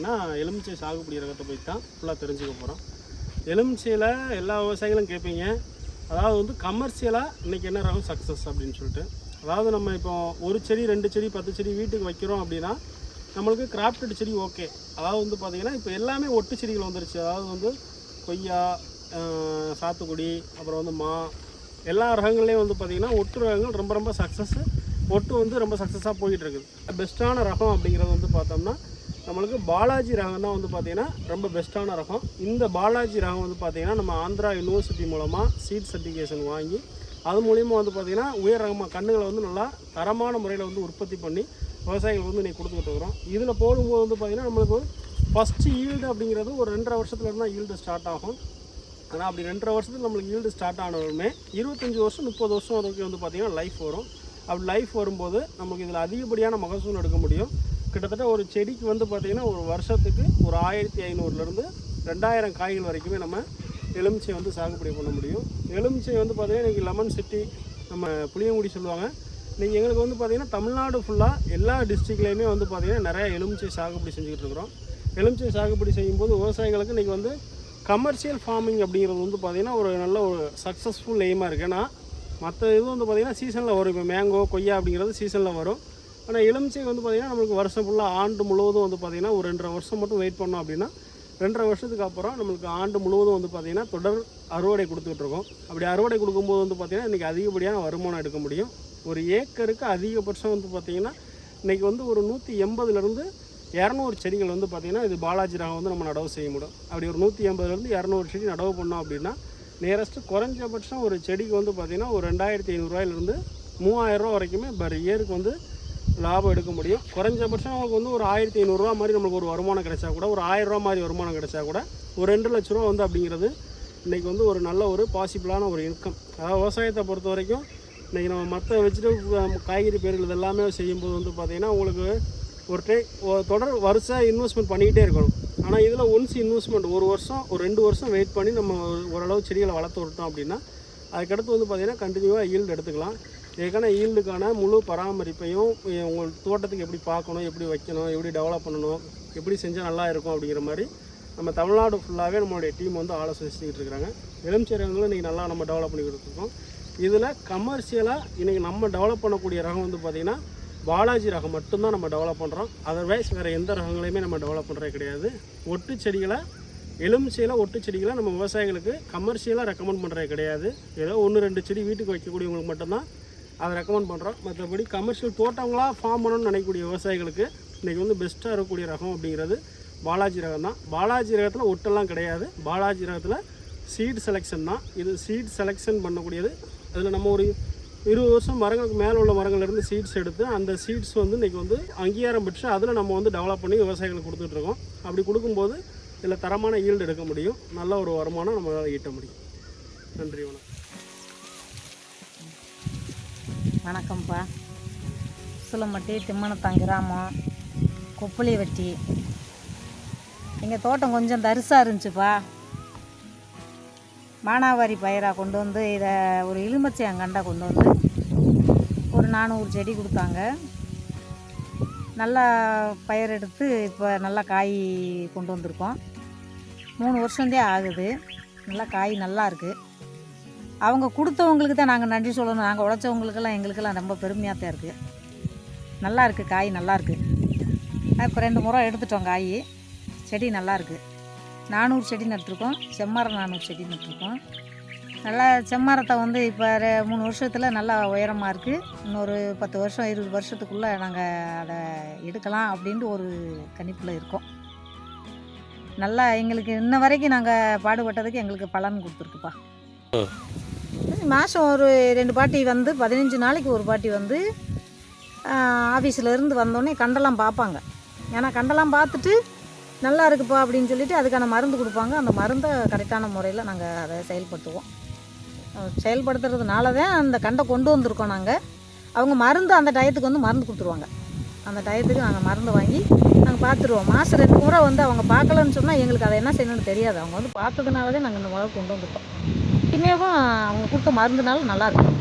பார்த்தீங்கன்னா எலுமிச்சை சாகுபடி ரகத்தை பற்றி தான் ஃபுல்லாக தெரிஞ்சுக்க போகிறோம். எலுமிச்சையில் எல்லா விவசாயிகளும் கேட்பீங்க, அதாவது வந்து கமர்ஷியலாக இன்றைக்கி என்ன ரகம் சக்ஸஸ் அப்படின்னு சொல்லிட்டு. அதாவது நம்ம இப்போ ஒரு செடி 2 செடி 10 செடி வீட்டுக்கு வைக்கிறோம் அப்படின்னா நம்மளுக்கு கிராஃப்டட் செடி ஓகே. அதாவது வந்து பார்த்திங்கன்னா இப்போ எல்லாமே ஒட்டு செடிகள் வந்துருச்சு. அதாவது வந்து கொய்யா, சாத்துக்குடி, அப்புறம் வந்து மா, எல்லா ரகங்கள்லேயும் வந்து பார்த்திங்கன்னா ஒட்டு ரகங்கள் ரொம்ப ரொம்ப சக்ஸஸ். ஒட்டு வந்து ரொம்ப சக்ஸஸாக போயிட்டு இருக்குது. பெஸ்ட்டான ரகம் அப்படிங்கிறது வந்து பார்த்தோம்னா நம்மளுக்கு பாலாஜி ரகம் தான் வந்து பார்த்திங்கன்னா ரொம்ப பெஸ்ட்டான ரகம். இந்த பாலாஜி ரகம் வந்து பார்த்திங்கன்னா நம்ம ஆந்திரா யூனிவர்சிட்டி மூலமாக சீட் சர்டிஃபிகேஷன் வாங்கி அது மூலிமா வந்து பார்த்திங்கன்னா உயர் ரகமாக கன்றுகளை வந்து நல்லா தரமான முறையில் வந்து உற்பத்தி பண்ணி விவசாயிகளுக்கு வந்து இன்றைக்கி கொடுத்துக்கிட்டு இருக்கிறோம். இதில் போடும்போது வந்து பார்த்திங்கன்னா நம்மளுக்கு ஃபஸ்ட்டு ஈல்டு அப்படிங்கிறது ஒரு 2.5 வருஷத்துலேருந்து தான் ஈல்டு ஸ்டார்ட் ஆகும். ஆனால் அப்படி 2.5 வருஷத்துக்கு நம்மளுக்கு ஈல்டு ஸ்டார்ட் ஆனதுமே 25 வருஷம் 30 வருஷம் வரைக்கும் வந்து பார்த்திங்கன்னா லைஃப் வரும். அப்படி லைஃப் வரும்போது நமக்கு இதில் அதிகப்படியான மகசூல் எடுக்க முடியும். கிட்டத்தட்ட ஒரு செடிக்கு வந்து பார்த்திங்கன்னா ஒரு வருஷத்துக்கு ஒரு 1500லேருந்து 2000 காய்கள் வரைக்குமே நம்ம எலுமிச்சை வந்து சாகுபடி பண்ண முடியும். எலுமிச்சை வந்து பார்த்திங்கன்னா இன்றைக்கி லெமன் சிட்டி நம்ம புளியங்குடி சொல்லுவாங்க. இன்றைக்கி எங்களுக்கு வந்து பார்த்திங்கன்னா தமிழ்நாடு ஃபுல்லாக எல்லா டிஸ்ட்ரிக்ட்லேயுமே வந்து பார்த்திங்கன்னா நிறையா எலுமிச்சை சாகுபடி செஞ்சுக்கிட்டு இருக்கிறோம். எலுமிச்சை சாகுபடி செய்யும்போது விவசாயிகளுக்கு இன்றைக்கி வந்து கமர்ஷியல் ஃபார்மிங் அப்படிங்கிறது வந்து பார்த்திங்கன்னா ஒரு நல்ல ஒரு சக்ஸஸ்ஃபுல் எய்மாக இருக்குது. ஏன்னா மற்ற இது வந்து பார்த்திங்கன்னா சீசனில் வரும். இப்போ மேங்கோ, கொய்யா அப்படிங்கிறது சீசனில் வரும். ஆனால் எலுமிச்சை வந்து பார்த்திங்கன்னா நம்மளுக்கு வருஷம் ஃபுல்லாக ஆண்டு முழுவதும் வந்து பார்த்திங்கன்னா ஒரு 2.5 வருஷம் மட்டும் வெயிட் பண்ணோம் அப்படின்னா 2.5 வருஷத்துக்கு அப்புறம் நம்மளுக்கு ஆண்டு முழுவதும் வந்து பார்த்திங்கன்னா தொடர் அறுவடை கொடுத்துட்ருக்கோம். அப்படி அறுவடை கொடுக்கும்போது வந்து பார்த்திங்கன்னா இன்றைக்கி அதிகப்படியான வருமானம் எடுக்க முடியும். ஒரு ஏக்கருக்கு அதிகபட்சம் வந்து பார்த்திங்கன்னா இன்றைக்கி வந்து ஒரு 180லேருந்து 200 செடிகள் வந்து பார்த்திங்கன்னா இது பாலாஜி ரகம் வந்து நம்ம நடவு செய்ய முடியும். அப்படி ஒரு 180லேருந்து 200 செடி நடவு பண்ணோம் அப்படின்னா நியரஸ்ட்டு குறைஞ்சபட்சம் ஒரு செடிக்கு வந்து பார்த்திங்கன்னா ஒரு 2500 3000 வரைக்குமே பர் இயருக்கு வந்து லாபம் எடுக்க முடியும். குறைஞ்சபட்சம் நமக்கு வந்து ஒரு 1500 மாதிரி நம்மளுக்கு ஒரு வருமானம் கிடைச்சா கூட, ஒரு 1000 மாதிரி வருமானம் கிடைச்சா கூட ஒரு 2 லட்ச ரூபா வந்து அப்படிங்கிறது இன்றைக்கி வந்து ஒரு நல்ல ஒரு பாசிபிளான ஒரு இன்கம். அதாவது விவசாயத்தை பொறுத்த வரைக்கும் இன்றைக்கி நம்ம மற்ற வெஜிடபிள் காய்கறி பயிர்கள் இது எல்லாமே செய்யும்போது வந்து பார்த்திங்கன்னா உங்களுக்கு ஒரு தொடர் வருஷம் இன்வெஸ்ட்மெண்ட் பண்ணிக்கிட்டே இருக்கணும். ஆனால் இதில் ஒன்ஸ் இன்வெஸ்ட்மெண்ட் ஒரு வருஷம் ஒரு 2 வருஷம் வெயிட் பண்ணி நம்ம ஓரளவு செடிகளை வளர்த்து விட்டோம் அப்படின்னா அதுக்கடுத்து வந்து பார்த்திங்கன்னா கண்டினியூவாக ஈல்டு எடுத்துக்கலாம். இதுக்கான ஈல்டுக்கான முழு பராமரிப்பையும் உங்கள் தோட்டத்துக்கு எப்படி பார்க்கணும், எப்படி வைக்கணும், எப்படி டெவலப் பண்ணணும், எப்படி செஞ்சால் நல்லா இருக்கும் அப்படிங்கிற மாதிரி நம்ம தமிழ்நாடு ஃபுல்லாகவே நம்மளுடைய டீம் வந்து ஆலோசனை செஞ்சுக்கிட்டு இருக்கிறாங்க. எலுமிச்சை ரகங்களும் இன்றைக்கி நல்லா நம்ம டெவலப் பண்ணி கொடுத்துருக்கோம். இதில் கமர்ஷியலாக இன்றைக்கி நம்ம டெவலப் பண்ணக்கூடிய ரகம் வந்து பார்த்திங்கன்னா பாலாஜி ரகம் மட்டும்தான் நம்ம டெவலப் பண்ணுறோம். அதர்வைஸ் வேறு எந்த ரகங்களையுமே நம்ம டெவலப் பண்ணுறது கிடையாது. ஒட்டு செடிகளை எலுமிச்சையில் ஒட்டு செடிகளை நம்ம விவசாயிகளுக்கு கமர்ஷியலாக ரெக்கமெண்ட் பண்ணுறது கிடையாது. ஏதோ 1-2 செடி வீட்டுக்கு வைக்கக்கூடியவங்களுக்கு மட்டும்தான் அதை ரெக்கமெண்ட் பண்ணுறோம். மற்றபடி கமர்ஷியல் தோட்டங்களாக ஃபார்ம் பண்ணணும்னு நினைக்கக்கூடிய விவசாயிகளுக்கு இன்றைக்கி வந்து பெஸ்ட்டாக இருக்கக்கூடிய ரகம் அப்படிங்கிறது பாலாஜி ரகம் தான். பாலாஜி ரகத்தில் ஒட்டெல்லாம் கிடையாது. பாலாஜி ரகத்தில் சீட் செலெக்ஷன் தான். இது சீட் செலெக்ஷன் பண்ணக்கூடியது. அதில் நம்ம ஒரு 20 வருஷம் மரங்களுக்கு மேலே உள்ள மரங்கள்லேருந்து சீட்ஸ் எடுத்து அந்த சீட்ஸ் வந்து இன்றைக்கி வந்து அங்கீகாரம் பெற்று அதில் நம்ம வந்து டெவலப் பண்ணி விவசாயிகளுக்கு கொடுத்துட்ருக்கோம். அப்படி கொடுக்கும்போது இதில் தரமான ஈல்டு எடுக்க முடியும். நல்ல ஒரு வருமானம் நம்மளால் ஈட்ட முடியும். நன்றி, வணக்கம். வணக்கம்ப்பா. சுலமட்டி திம்மனத்தான் கிராமம், கொப்புளி வெட்டி. எங்கள் தோட்டம் கொஞ்சம் தரிசாக இருந்துச்சுப்பா. மானாவாரி பயிராக கொண்டு வந்து இதை ஒரு எலுமிச்சையங்கண்டா கொண்டு வந்து ஒரு 400 செடி கொடுத்தாங்க. நல்லா பயிர் எடுத்து இப்போ நல்லா காய் கொண்டு வந்திருக்கோம். 3 வருஷந்தே ஆகுது. நல்லா காய் நல்லா இருக்குது. அவங்க கொடுத்தவங்களுக்கு தான் நாங்கள் நன்றி சொல்லணும். நாங்கள் உழைச்சவங்களுக்கெல்லாம் எங்களுக்கெல்லாம் ரொம்ப பெருமையாக தான் இருக்குது. நல்லா இருக்குது, காய் நல்லா இருக்குது. இப்போ 2 முறை எடுத்துட்டோம் காய். செடி நல்லா இருக்குது. 400 செடி நட்டுருக்கோம். செம்மரம் 400 செடி நட்டுருக்கோம். நல்லா செம்மரத்தை வந்து இப்போ 3 வருஷத்தில் நல்லா உயரமாக இருக்குது. இன்னொரு 10 வருஷம் 20 வருஷத்துக்குள்ளே நாங்கள் அதை எடுக்கலாம் அப்படின்ட்டு ஒரு கணிப்பில் இருக்கோம். நல்லா எங்களுக்கு இன்ன வரைக்கும் நாங்கள் பாடுபட்டதுக்கு எங்களுக்கு பலன் கொடுத்துருக்குப்பா. மாதம் ஒரு 2 பாட்டி வந்து 15 நாளைக்கு ஒரு பாட்டி வந்து ஆஃபீஸில் இருந்து வந்தோடனே கண்டெல்லாம் பார்ப்பாங்க. ஏன்னா கண்டெல்லாம் பார்த்துட்டு நல்லா இருக்குப்பா அப்படின்னு சொல்லிவிட்டு அதுக்கான மருந்து கொடுப்பாங்க. அந்த மருந்தை கரெக்டான முறையில் நாங்கள் அதை செயல்படுத்துவோம். செயல்படுத்துறதுனால தான் அந்த கண்டை கொண்டு வந்திருக்கோம் நாங்கள். அவங்க மருந்து அந்த டயத்துக்கு வந்து மருந்து கொடுத்துருவாங்க. அந்த டயத்துக்கு நாங்கள் மருந்து வாங்கி நாங்கள் பார்த்துருவோம். மாதம் 2 முறை வந்து அவங்க பார்க்கலன்னு சொன்னால் எங்களுக்கு அதை என்ன செய்யணும்னு தெரியாது. அவங்க வந்து பார்த்ததுனால தான் நாங்கள் இந்த முறை கொண்டு வந்துட்டோம். இனிமேவும் அவங்க கொடுத்த மருந்துனால நல்லாயிருக்கு.